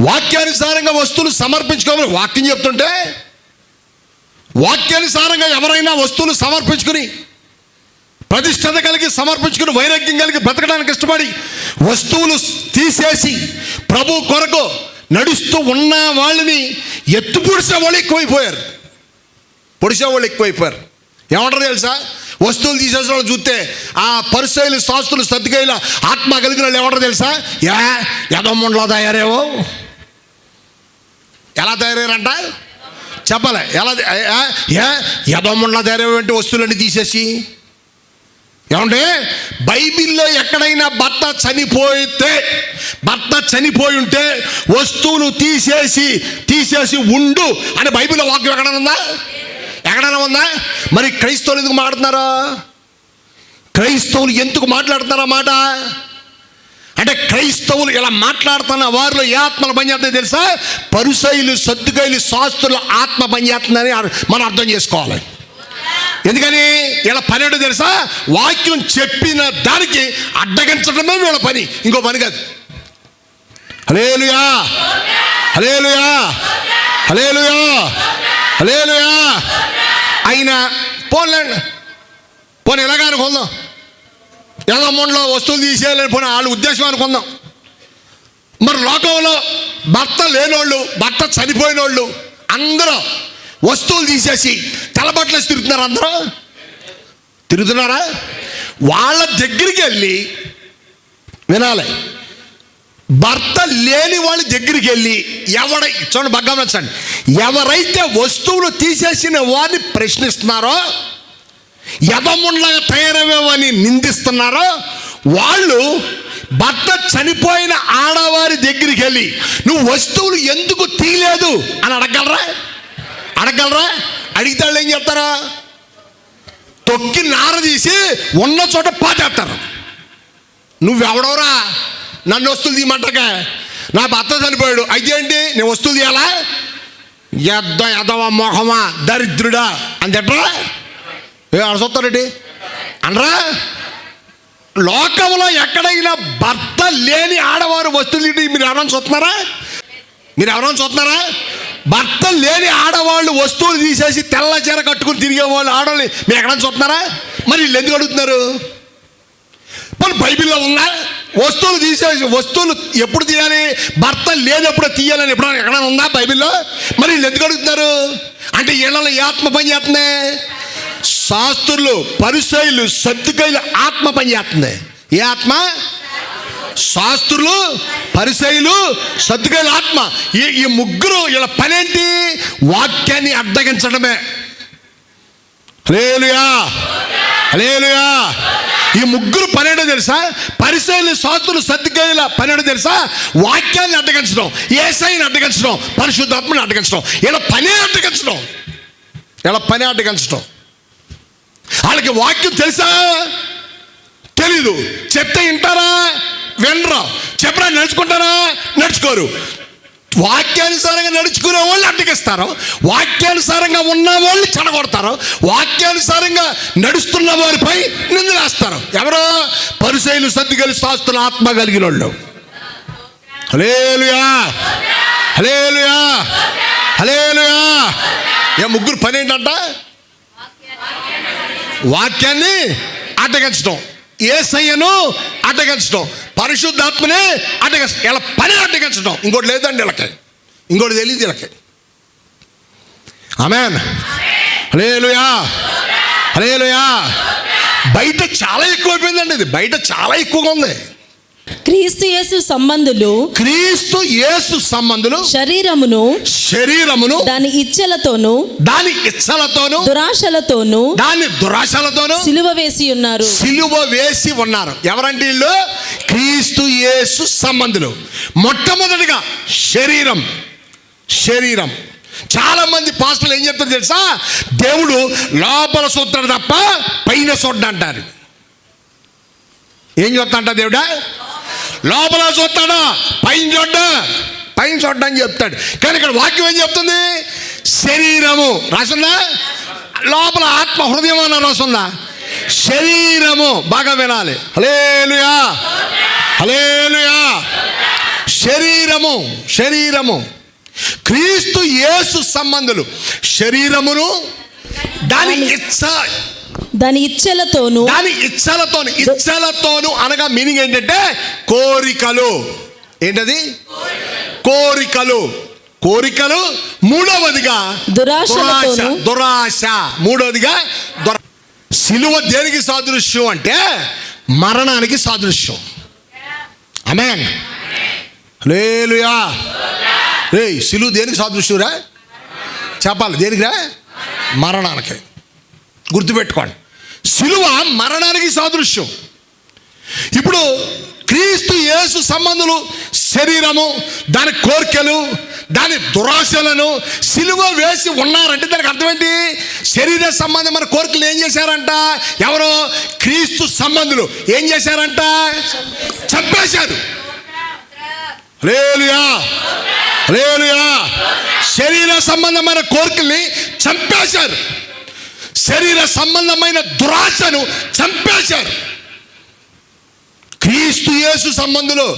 వాక్యానుసారంగా వస్తువులు సమర్పించుకోమని వాక్యం చెప్తుంటే, వాక్యానుసారంగా ఎవరైనా వస్తువులు సమర్పించుకుని ప్రతిష్టత కలిగి సమర్పించుకుని వైరాగ్యం కలిగి బ్రతకడానికి ఇష్టపడి వస్తువులు తీసేసి ప్రభు కొరకు నడుస్తూ ఉన్న వాళ్ళని ఎత్తు పొడిచేవాళ్ళు ఎక్కువైపోయారు. ఏమంటారు తెలుసా? వస్తువులు తీసేసిన వాళ్ళు చూస్తే ఆ పరిసయులు, శాస్త్రులు, సద్దుకాయల ఆత్మ కలిగిన వాళ్ళు ఏమంటారు తెలుసా? యదమ్మండ్లా తయారేవో. ఎలా తయారయ్యారంట చెప్పలే. ఎలా యదమ్మండ్లా తయారేవంటి వస్తువులన్నీ తీసేసి. ఏమంటే బైబిల్లో ఎక్కడైనా భర్త చనిపోయి ఉంటే వస్తువులు తీసేసి ఉండు అని బైబిల్లో వాక్యం ఎక్కడైనా ఉందా? మరి క్రైస్తవులు ఎందుకు మాట్లాడుతున్నారా? క్రైస్తవులు ఎందుకు మాట్లాడుతున్నారా మాట? అంటే క్రైస్తవులు ఇలా మాట్లాడుతున్న వారిలో ఏ ఆత్మలు పనిచేస్తాయో తెలుసా? పరిసయులు, సద్దుకాయలు, శాస్త్రుల ఆత్మ పనిచేస్తుందని మనం అర్థం చేసుకోవాలి. ఎందుకని వీళ్ళ పని ఏంటో తెలుసా? వాక్యం చెప్పిన దానికి అడ్డగించడమే వీళ్ళ పని, ఇంకో పని కాదు. హల్లెలూయా, హల్లెలూయా, హల్లెలూయా, హల్లెలూయా. అయినా పోనీ ఎలాగా అనుకుందాం, ఏదో అమౌంట్లో వస్తువులు తీసేయాలని పోనీ వాళ్ళ ఉద్దేశం అనుకుందాం. మరి లోకంలో భర్త లేనోళ్ళు, భర్త చనిపోయినోళ్ళు అందరూ వస్తువులు తీసేసి తెల్లబట్టలు తిరుగుతున్నారు. అందరూ తిరుగుతున్నారా? వాళ్ళ దగ్గరికి వెళ్ళి వినాలి. భర్త లేని వాళ్ళ దగ్గరికి వెళ్ళి చూడండి బాగా గమనించండి, ఎవరైతే వస్తువులు తీసేసిన వారిని ప్రశ్నిస్తున్నారో, యదముండగా తయారవేమని నిందిస్తున్నారో, వాళ్ళు భర్త చనిపోయిన ఆడవారి దగ్గరికి వెళ్ళి నువ్వు వస్తువులు ఎందుకు తీయలేదు అని అడగలరా? అడిగితే వాళ్ళు ఏం చెప్తారా? తొక్కి నార తీసి ఉన్న చోట పాటేస్తారు. నువ్వెవడవరా నన్ను వస్తువులు తీయమంటగా? నా భర్త చనిపోయాడు, అయితే ఏంటి నేను వస్తువులు తీయాలా? ఎదవ మొహమా, దరిద్రుడా అని తిట్టరా? అడసొస్తారండి అనరా? లోకంలో ఎక్కడైనా భర్త లేని ఆడవారు వస్తువులు తీసి మీరు ఎవరైనా చూస్తున్నారా? భర్త లేని ఆడవాళ్ళు వస్తువులు తీసేసి తెల్ల చీర కట్టుకుని తిరిగే వాళ్ళు ఆడవాళ్ళు మీరు ఎక్కడైనా చూస్తున్నారా? మరి వీళ్ళు ఎందుకు అడుగుతున్నారు? మరి బైబిల్లో ఉందా వస్తువులు తీసేసి వస్తువులు ఎప్పుడు తీయాలి? భర్త లేనప్పుడు తీయాలని ఎప్పుడైనా ఎక్కడైనా ఉందా బైబిల్లో? మరి వీళ్ళు ఎందుకు అడుగుతున్నారు? అంటే వీళ్ళలో ఏ ఆత్మ పని చేస్తుంది? శాస్త్రులు, పరిసయులు, సద్దుకాయలు ఆత్మ పని చేస్తుంది. ఏ ఆత్మ? శాస్త్రులు, పరిసయులు, సద్దుకాయల ఆత్మ. ఈ ముగ్గురు వీళ్ళ పనేంటి? వాక్యాన్ని అడ్డగించడమే. హల్లెలూయా, హల్లెలూయా. ఈ ముగ్గురు పనేంటో తెలుసా? పరిసయులు, శాస్త్రులు, సద్దుకాయల పనేంటో తెలుసా? వాక్యాన్ని అడ్డగించడం, యేసయ్యని అడ్డగించడం, పరిశుద్ధాత్మని అడ్డగించడం. వీళ్ళ పనే అడ్డగించడం. వాళ్ళకి వాక్యం తెలుసా? తెలీదు. చెప్తే వింటారా? వినరా. చెప్పరా? నడుచుకుంటారా? నడుచుకోరు. వాక్యానుసారంగా నడుచుకునే వాళ్ళు అడ్డగిస్తారు, వాక్యానుసారంగా ఉన్న వాళ్ళు చెడగొడతారు, వాక్యానుసారంగా నడుస్తున్న వారిపై నిందలేస్తారు. ఎవరో? పరిసయులు, సద్దుకాయలు, శాస్త్రుల ఆత్మ కలిగిన వాళ్ళు. హల్లెలూయా, హల్లెలూయా, హల్లెలూయా. ఏ ముగ్గురు పని ఏంటంట? వాక్యాన్ని అడ్డగించడం, యేసయ్యను అడ్డగించడం, పరిశుద్ధాత్మనే అడ్డగించడం. ఇలా పని అడ్డగించడం. ఇంకోటి లేదండి వీళ్ళకి, ఇంకోటి తెలియదు వీళ్ళకి. ఆమేన్, హల్లెలూయా, హల్లెలూయా. బయట చాలా ఎక్కువైపోయిందండి. ఇది బయట చాలా ఎక్కువగా ఉంది. క్రీస్తు యేసు సంబంధులు శరీరమును దాని ఇచ్చలతోను దురాశలతోను సిలువ వేసి ఉన్నారు. ఎవరంటే వీళ్ళు? క్రీస్తు యేసు సంబంధులు. మొట్టమొదటిగా శరీరం. చాలా మంది పాస్టర్లు ఏం చెప్తారు తెలుసా? దేవుడు లోపల చూస్తాడు తప్ప పైన చూడ్డా అంటారు. ఏం చూస్తా దేవుడా? లోపల చూస్తాడా, పైన చూడ్డా అని చెప్తాడు. కానీ ఇక్కడ వాక్యం ఏం చెప్తుంది? శరీరము రాసుందా? లోపల ఆత్మ, హృదయం అన్న రాసుందా? శరీరము. బాగా వినాలి. హల్లెలూయా, హల్లెలూయా. శరీరము క్రీస్తు యేసు సంబంధులు శరీరమును దాని ఇచ్చలతోను అనగా మీనింగ్ ఏంటంటే కోరికలు. ఏంటది? కోరికలు. మూడవదిగా దురాశ. మూడవదిగా సిలువ దేనికి సాదృశ్యం అంటే మరణానికి సాదృశ్యం. ఆమేన్. హల్లెలూయా. రేయ్, సిలువ దేనికి సాదృశ్యంరా? చెప్పాలి. దేనికిరా? మరణానికి. గుర్తుపెట్టుకోండి, సిలువ మరణానికి సాదృశ్యం. ఇప్పుడు క్రీస్తు యేసు సంబంధులు శరీరము, దాని కోరికలు, దాని దురాశలను సిలువ వేసి ఉన్నారంటే దానికి అర్థం ఏంటి? శరీర సంబంధమైన కోరికలు ఏం చేశారంట? ఎవరో క్రీస్తు సంబంధులు ఏం చేశారంట? చంపేశారు. హల్లెలూయా. శరీర సంబంధమైన కోరికల్ని చంపేశారు. శరీర సంబంధమైన దురాశను చంపేశారు. క్రీస్తు యేసు సంబంధులు